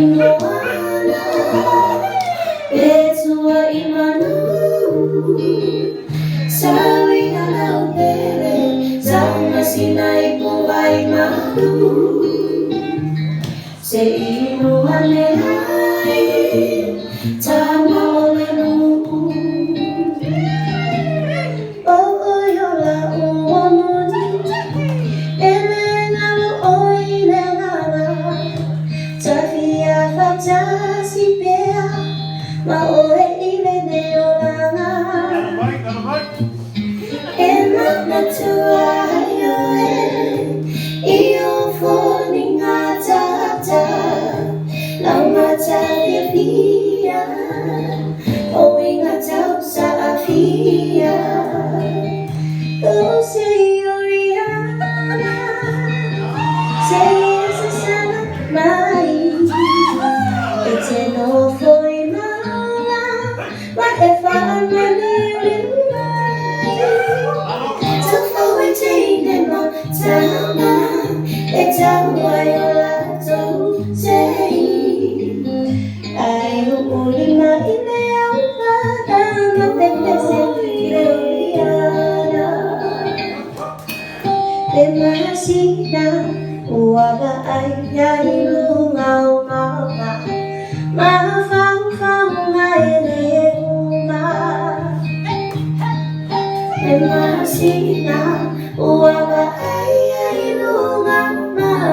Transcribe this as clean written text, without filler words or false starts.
imoana Betua imanu Sawi alau bele Zama sinai puwai malu Se inu hanelai Tama olenu Oh yola uomoni Elena lo oilengana Tafia fatasi pea Ma oe ile neolana Enak na tuayo Iyo foni ngatata Lama tayo pia O ingatau sa afia Oh say Oriana Say yes sana mai Eternal for imana Whatever I'm running To forward mo tama Etawa yola to say Ay uuling na ileang Patang Matepese Ileoriana Demasina Uwaga ay yayilungaw mama Mafang-fang ay leuma Demasina Uwaga ay yayilungaw mama